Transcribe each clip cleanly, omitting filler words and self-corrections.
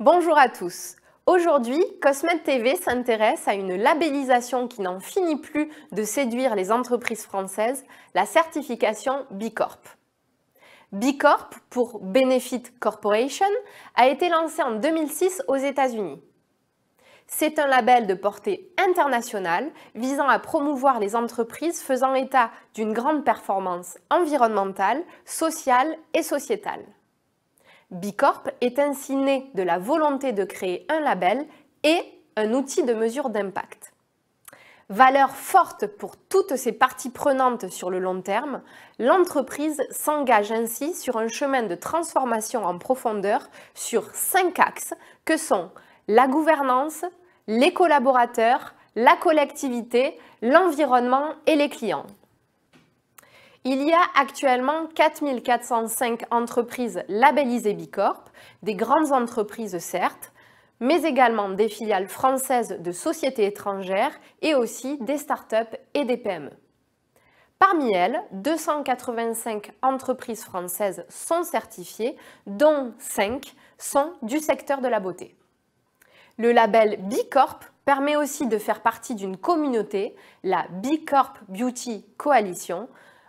Bonjour à tous. Aujourd'hui, Cosmed TV s'intéresse à une labellisation qui n'en finit plus de séduire les entreprises françaises, la certification B Corp. B Corp, pour Benefit Corporation, a été lancé en 2006 aux États-Unis. C'est un label de portée internationale visant à promouvoir les entreprises faisant état d'une grande performance environnementale, sociale et sociétale. B Corp est ainsi né de la volonté de créer un label et un outil de mesure d'impact. Valeur forte pour toutes ses parties prenantes sur le long terme, l'entreprise s'engage ainsi sur un chemin de transformation en profondeur sur 5 axes que sont la gouvernance, les collaborateurs, la collectivité, l'environnement et les clients. Il y a actuellement 4405 entreprises labellisées B Corp, des grandes entreprises certes, mais également des filiales françaises de sociétés étrangères et aussi des startups et des PME. Parmi elles, 285 entreprises françaises sont certifiées, dont 5 sont du secteur de la beauté. Le label B Corp permet aussi de faire partie d'une communauté, la B Corp Beauty Coalition,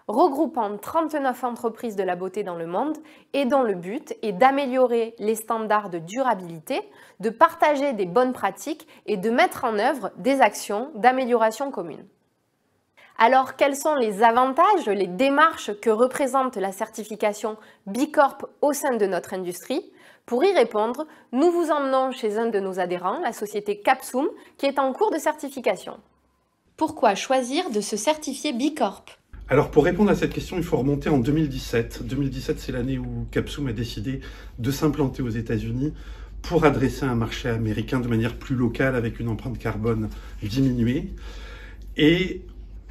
regroupant 39 entreprises de la beauté dans le monde et dont le but est d'améliorer les standards de durabilité, de partager des bonnes pratiques et de mettre en œuvre des actions d'amélioration commune. Alors, quels sont les avantages, les démarches que représente la certification B Corp au sein de notre industrie? Pour y répondre, nous vous emmenons chez un de nos adhérents, la société Capsum, qui est en cours de certification. Pourquoi choisir de se certifier B Corp? Alors pour répondre à cette question, il faut remonter en 2017. 2017, c'est l'année où Capsum a décidé de s'implanter aux États-Unis pour adresser un marché américain de manière plus locale avec une empreinte carbone diminuée. Et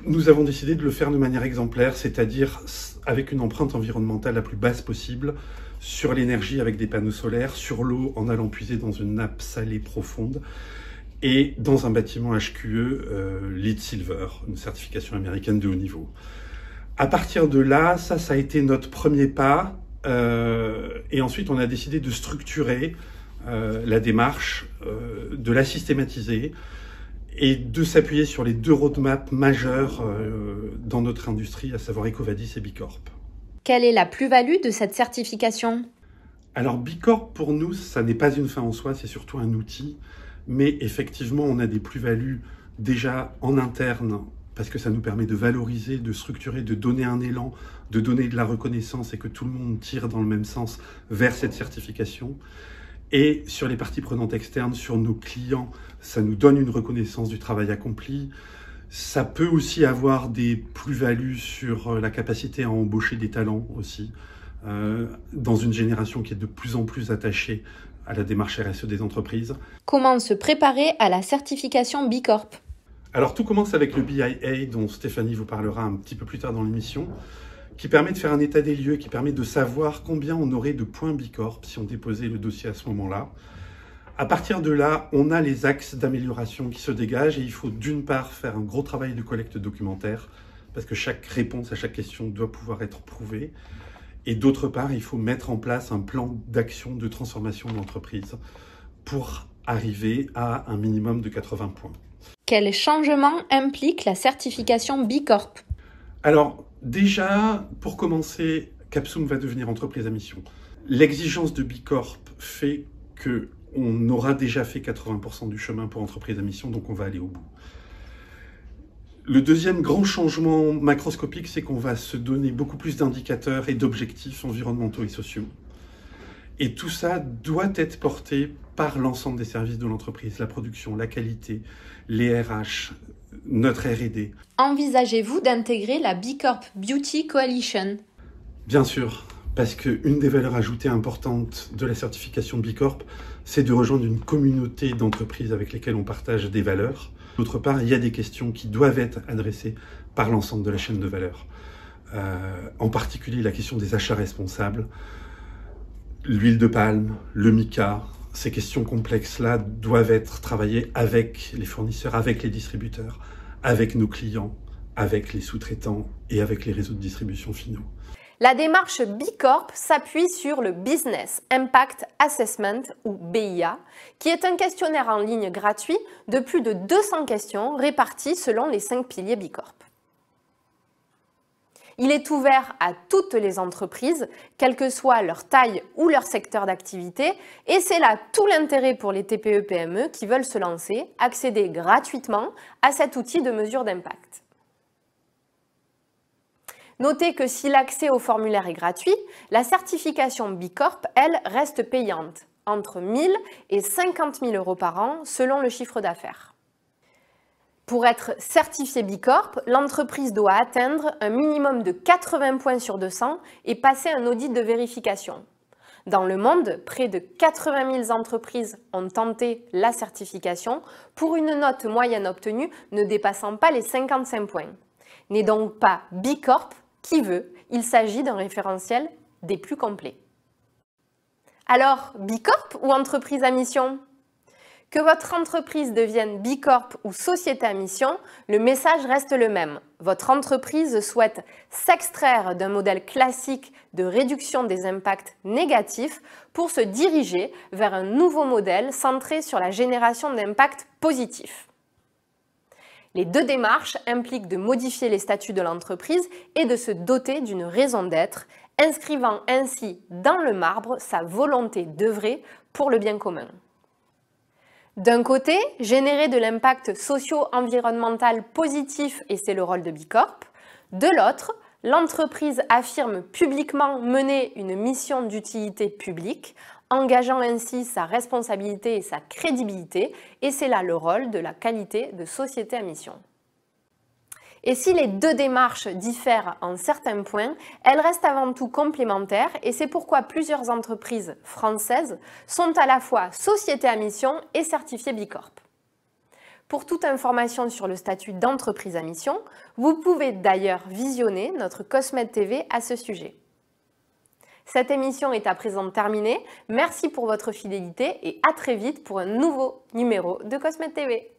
nous avons décidé de le faire de manière exemplaire, c'est-à-dire avec une empreinte environnementale la plus basse possible, sur l'énergie avec des panneaux solaires, sur l'eau en allant puiser dans une nappe salée profonde, et dans un bâtiment HQE LEED Silver, une certification américaine de haut niveau. À partir de là, ça a été notre premier pas, et ensuite on a décidé de structurer la démarche, de la systématiser, et de s'appuyer sur les 2 roadmaps majeurs dans notre industrie, à savoir EcoVadis et B Corp. Quelle est la plus-value de cette certification? Alors B Corp, pour nous, ça n'est pas une fin en soi, c'est surtout un outil. Mais effectivement, on a des plus-values déjà en interne parce que ça nous permet de valoriser, de structurer, de donner un élan, de donner de la reconnaissance et que tout le monde tire dans le même sens vers cette certification. Et sur les parties prenantes externes, sur nos clients, ça nous donne une reconnaissance du travail accompli. Ça peut aussi avoir des plus-values sur la capacité à embaucher des talents aussi, dans une génération qui est de plus en plus attachée à la démarche RSE des entreprises. Comment se préparer à la certification B Corp? Alors tout commence avec le BIA dont Stéphanie vous parlera un petit peu plus tard dans l'émission, qui permet de faire un état des lieux, qui permet de savoir combien on aurait de points B Corp si on déposait le dossier à ce moment-là. À partir de là, on a les axes d'amélioration qui se dégagent et il faut d'une part faire un gros travail de collecte documentaire parce que chaque réponse à chaque question doit pouvoir être prouvée. Et d'autre part, il faut mettre en place un plan d'action de transformation de l'entreprise pour arriver à un minimum de 80 points. Quel changement implique la certification B Corp? Alors, déjà, pour commencer, Capsum va devenir entreprise à mission. L'exigence de B Corp fait qu'on aura déjà fait 80% du chemin pour entreprise à mission, donc on va aller au bout. Le deuxième grand changement macroscopique, c'est qu'on va se donner beaucoup plus d'indicateurs et d'objectifs environnementaux et sociaux. Et tout ça doit être porté par l'ensemble des services de l'entreprise, la production, la qualité, les RH, notre R&D. Envisagez-vous d'intégrer la B Corp Beauty Coalition? Bien sûr, parce qu'une des valeurs ajoutées importantes de la certification B Corp, c'est de rejoindre une communauté d'entreprises avec lesquelles on partage des valeurs. D'autre part, il y a des questions qui doivent être adressées par l'ensemble de la chaîne de valeur. En particulier la question des achats responsables, l'huile de palme, le mica, ces questions complexes-là doivent être travaillées avec les fournisseurs, avec les distributeurs, avec nos clients, avec les sous-traitants et avec les réseaux de distribution finaux. La démarche Bicorp s'appuie sur le Business Impact Assessment, ou BIA, qui est un questionnaire en ligne gratuit de plus de 200 questions réparties selon les 5 piliers Bicorp. Il est ouvert à toutes les entreprises, quelle que soit leur taille ou leur secteur d'activité, et c'est là tout l'intérêt pour les TPE-PME qui veulent se lancer, accéder gratuitement à cet outil de mesure d'impact. Notez que si l'accès au formulaire est gratuit, la certification Bicorp, elle, reste payante, entre 1 000 et 50 000 € par an selon le chiffre d'affaires. Pour être certifié Bicorp, l'entreprise doit atteindre un minimum de 80 points sur 200 et passer un audit de vérification. Dans le monde, près de 80 000 entreprises ont tenté la certification pour une note moyenne obtenue ne dépassant pas les 55 points. N'est donc pas Bicorp qui veut, il s'agit d'un référentiel des plus complets. Alors, Bicorp ou entreprise à mission ? Que votre entreprise devienne Bicorp ou société à mission, le message reste le même. Votre entreprise souhaite s'extraire d'un modèle classique de réduction des impacts négatifs pour se diriger vers un nouveau modèle centré sur la génération d'impacts positifs. Les deux démarches impliquent de modifier les statuts de l'entreprise et de se doter d'une raison d'être, inscrivant ainsi dans le marbre sa volonté d'œuvrer pour le bien commun. D'un côté, générer de l'impact socio-environnemental positif, et c'est le rôle de Bicorp. De l'autre, l'entreprise affirme publiquement mener une mission d'utilité publique, engageant ainsi sa responsabilité et sa crédibilité, et c'est là le rôle de la qualité de société à mission. Et si les deux démarches diffèrent en certains points, elles restent avant tout complémentaires et c'est pourquoi plusieurs entreprises françaises sont à la fois sociétés à mission et certifiées Bicorp. Pour toute information sur le statut d'entreprise à mission, vous pouvez d'ailleurs visionner notre Cosmed TV à ce sujet. Cette émission est à présent terminée. Merci pour votre fidélité et à très vite pour un nouveau numéro de Cosmed TV.